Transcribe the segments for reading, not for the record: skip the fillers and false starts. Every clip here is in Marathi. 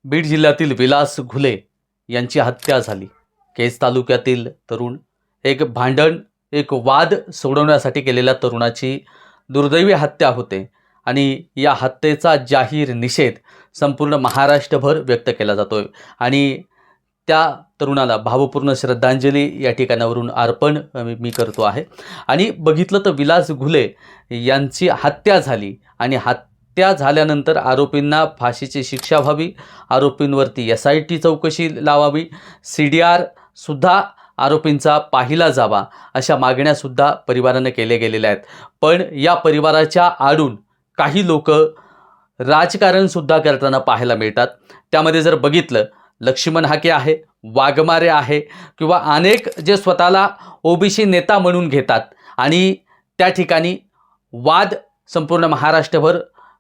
बीड जिल्ह्यातील विलास घुले यांची हत्या झाली। केज तालुक्यातील तरुण एक भांडण एक वाद सोडवण्यासाठी केलेल्या तरुणाची दुर्दैवी हत्या होते आणि या हत्येचा जाहीर निषेध संपूर्ण महाराष्ट्रभर व्यक्त केला जातोय आणि त्या तरुणाला भावपूर्ण श्रद्धांजली या ठिकाणावरून अर्पण मी करतो आहे। आणि बघितलं तर विलास घुले यांची हत्या झाली आणि हत्या झाल्यानंतर आरोपींना फाशीची शिक्षा व्हावी, आरोपींवरती SIT चौकशी लावावी, CDR सुद्धा आरोपींचा पाहिला जावा, अशा मागण्यासुद्धा परिवाराने केले गेलेल्या आहेत। पण या परिवाराच्या आडून काही लोक राजकारणसुद्धा करताना पाहायला मिळतात। त्यामध्ये जर बघितलं, लक्ष्मण हाके आहे, वाघमारे आहे किंवा अनेक जे स्वतःला OBC नेता म्हणून घेतात आणि त्या ठिकाणी वाद संपूर्ण महाराष्ट्रभर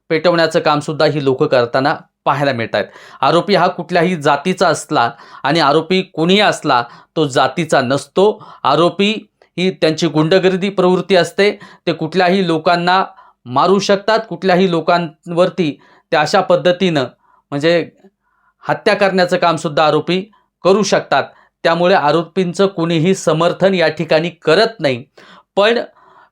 पेटवण्याचं कामसुद्धा ही लोक करताना पाहायला मिळत आहेत। आरोपी हा कुठल्याही जातीचा असला आणि आरोपी कोणीही असला तो जातीचा नसतो। आरोपी ही त्यांची गुंडगिरी प्रवृत्ती असते, ते कुठल्याही लोकांना मारू शकतात, कुठल्याही लोकांवरती ते अशा पद्धतीनं म्हणजे हत्या करण्याचं कामसुद्धा आरोपी करू शकतात। त्यामुळे आरोपींचं कोणीही समर्थन या ठिकाणी करत नाही। पण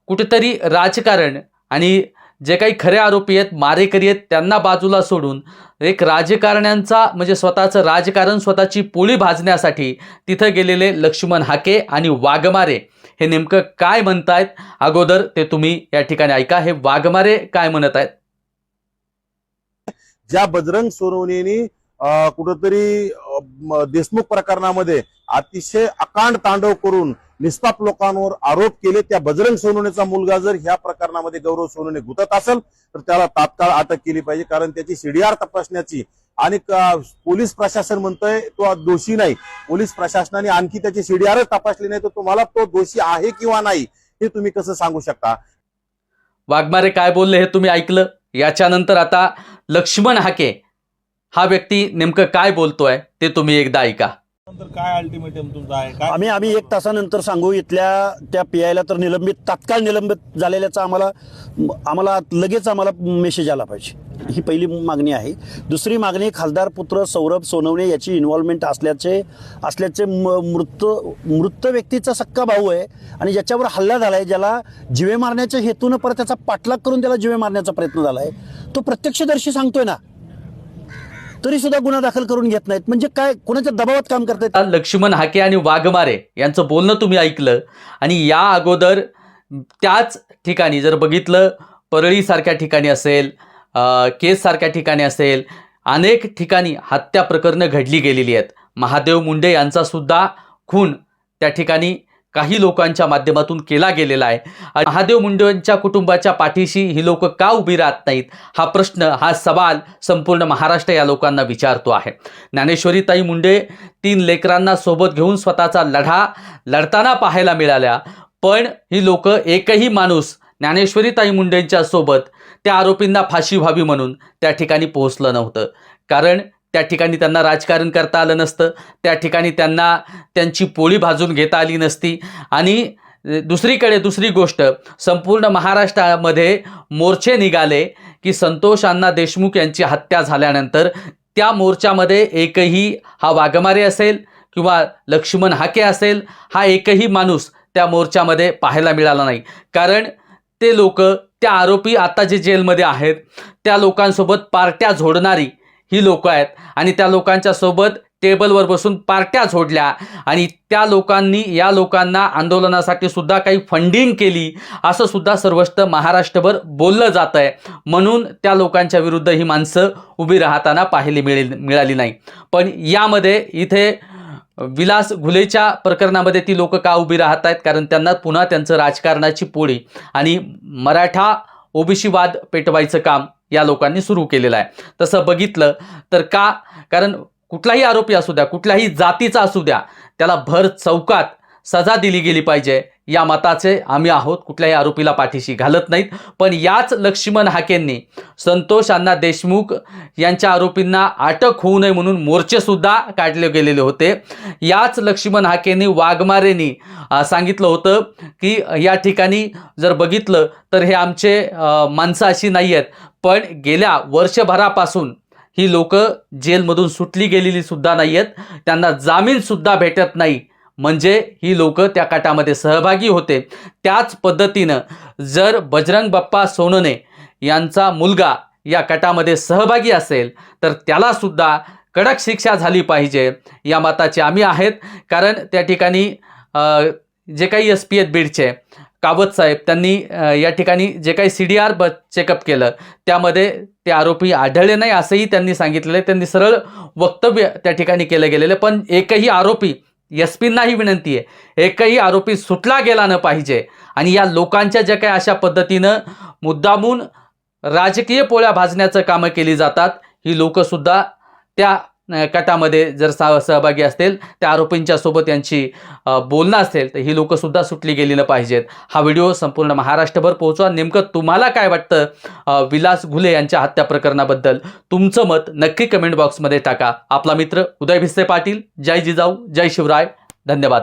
कुठेतरी राजकारण आणि जे काही खरे आरोपी आहेत, मारेकरी आहेत, त्यांना बाजूला सोडून एक राजकारण्यांचा म्हणजे स्वतःचं राजकारण, स्वतःची पोळी भाजण्यासाठी तिथं गेलेले लक्ष्मण हाके आणि वाघमारे हे नेमकं काय म्हणतायत, अगोदर ते तुम्ही या ठिकाणी ऐका। हे वाघमारे काय म्हणत आहेत? ज्या बजरंग सोनवणेनी कुठेतरी देशमुख प्रकरणामध्ये अतिशय अकांड तांडव करून निष्पाप लोकांवर आरोप केले, त्या बजरंग सोनवणेचा मुलगा जर ह्या प्रकरणामध्ये गौरव सोनवणे गुंतत असेल तर त्याला तात्काळ अटक केली पाहिजे। कारण त्याची CDR तपासण्याची आणि पोलीस प्रशासन म्हणतंय तो दोषी नाही, पोलीस प्रशासनाने आणखी त्याची CDR तपासली नाही, तर तुम्हाला तो दोषी आहे किंवा नाही हे तुम्ही कसं सांगू शकता? वाघमारे काय बोलले हे तुम्ही ऐकलं। याच्यानंतर आता लक्ष्मण हाके हा व्यक्ती नेमकं काय बोलतोय ते तुम्ही एकदा ऐका। नंतर काय अल्टिमेटम तुमचा आहे? काय आम्ही 1 तासानंतर सांगू। इथल्या त्या PIला तर तात्काळ निलंबित झालेल्याचा आम्हाला लगेच मेसेज आला पाहिजे, ही पहिली मागणी आहे। दुसरी मागणी, खासदार पुत्र सौरभ सोनवणे याची इन्व्हॉल्वमेंट असल्याचे मृत व्यक्तीचा सक्का भाऊ आहे आणि ज्याच्यावर हल्ला झालाय, ज्याला जीवे मारण्याच्या हेतून परत त्याचा पाठलाग करून त्याला जीवे मारण्याचा प्रयत्न झालाय, तो प्रत्यक्षदर्शी सांगतोय ना, तरी सुद्धा गुन्हा दाखल करून घेत नाहीत। म्हणजे काय, कोणाच्या दबावात काम करतायत? लक्ष्मण हाके आणि वाघमारे यांचं बोलणं तुम्ही ऐकलं आणि या अगोदर त्याच ठिकाणी जर बघितलं, परळी सारख्या ठिकाणी असेल, केज सारख्या ठिकाणी असेल, अनेक ठिकाणी हत्या प्रकरणं घडली गेलेली आहेत। महादेव मुंडे यांचा सुद्धा खून त्या ठिकाणी काही लोकांच्या माध्यमातून केला गेलेला आहे। महादेव मुंडेंच्या कुटुंबाच्या पाठीशी ही लोक का उभी राहत नाहीत, हा प्रश्न, हा सवाल संपूर्ण महाराष्ट्र या लोकांना विचारतो आहे। ज्ञानेश्वरीताई मुंडे 3 लेकरांना सोबत घेऊन स्वतःचा लढा लढताना पाहायला मिळाल्या, पण ही लोक एकही माणूस ज्ञानेश्वरीताई मुंडेंच्या सोबत त्या आरोपींना फाशी व्हावी म्हणून त्या ठिकाणी पोहोचलं नव्हतं। कारण त्या ठिकाणी त्यांना राजकारण करता आलं नसतं, त्या ठिकाणी त्यांना त्यांची पोळी भाजून घेता आली नसती। आणि दुसरी गोष्ट, संपूर्ण महाराष्ट्रामध्ये मोर्चे निघाले की संतोष अण्णा देशमुख यांची हत्या झाल्यानंतर त्या मोर्चामध्ये एकही हा वाघमारे असेल किंवा लक्ष्मण हाके असेल, हा एकही माणूस त्या मोर्चामध्ये पाहायला मिळाला नाही। कारण ते लोक, त्या आरोपी आता जे जेलमध्ये आहेत, त्या लोकांसोबत पार्ट्या झोडणारी ही लोक आहेत आणि त्या लोकांच्या सोबत टेबलवर बसून पार्ट्या झोडल्या आणि त्या लोकांनी या लोकांना आंदोलनासाठी सुद्धा काही फंडिंग केली, असं सुद्धा सर्वस्त्र महाराष्ट्रभर बोललं जात आहे। म्हणून त्या लोकांच्या विरुद्ध ही माणसं उभी राहताना पाहायला मिळाली नाही। पण यामध्ये इथे विलास घुलेच्या प्रकरणामध्ये ती लोक का उभी राहत आहेत? कारण त्यांना पुन्हा त्यांचं राजकारणाची पोळी आणि मराठा OBC वाद पेटवायचं काम या लोकांनी सुरू केलेलं आहे। तसं बघितलं तर कारण कुठलाही आरोपी असू द्या, कुठल्याही जातीचा असू द्या, त्याला भर चौकात सजा दिली गेली पाहिजे या मताचे आम्ही आहोत। कुठल्याही आरोपीला पाठीशी घालत नाहीत। पण याच लक्ष्मण हाकेंनी संतोष अण्णा देशमुख यांच्या आरोपींना अटक होऊ नये म्हणून मोर्चे सुद्धा काढले गेलेले होते। याच लक्ष्मण हाकेंनी वाघमारेंनी सांगितलं होतं की या ठिकाणी जर बघितलं तर हे आमचे माणसं अशी नाही आहेत, पण गेल्या वर्षभरापासून ही लोक जेलमधून सुटली गेलेली सुद्धा नाही आहेत, त्यांना जामीनसुद्धा भेटत नाही, म्हणजे ही लोक त्या कटामध्ये सहभागी होते. त्याच पद्धतीनं जर बजरंग बाप्पा सोनवणे यांचा मुलगा या कटामध्ये सहभागी असेल तर त्यालासुद्धा कडक शिक्षा झाली पाहिजे या मताचे आम्ही आहेत. कारण त्या ठिकाणी जे काही SP आहेत बीडचे कावत साहेब, त्यांनी या ठिकाणी जे काही CDR चेकअप केलं त्यामध्ये ते आरोपी आढळले नाही असंही त्यांनी सांगितलेलं आहे. त्यांनी सरळ वक्तव्य त्या ठिकाणी केलं गेलेलं, पण एकही आरोपी, SP-नाही विनंती आहे, एकही आरोपी सुटला गेला न पाहिजे. आणि या लोकांच्या ज्या काही अशा पद्धतीनं मुद्दामून राजकीय पोळ्या भाजण्याचं कामं केली जातात, ही लोकंसुद्धा त्या कटामध्ये जर सहभागी असतील, त्या आरोपींच्या सोबत यांची बोलणं असेल तर ही लोकंसुद्धा सुटली गेली न पाहिजेत. हा व्हिडिओ संपूर्ण महाराष्ट्रभर पोहोचवा. नेमकं तुम्हाला काय वाटतं विलास घुले यांच्या हत्या प्रकरणाबद्दल? तुमचं मत नक्की कमेंट बॉक्समध्ये टाका. आपला मित्र उदय भिस्ते पाटील. जय जिजाऊ, जय शिवराय. धन्यवाद.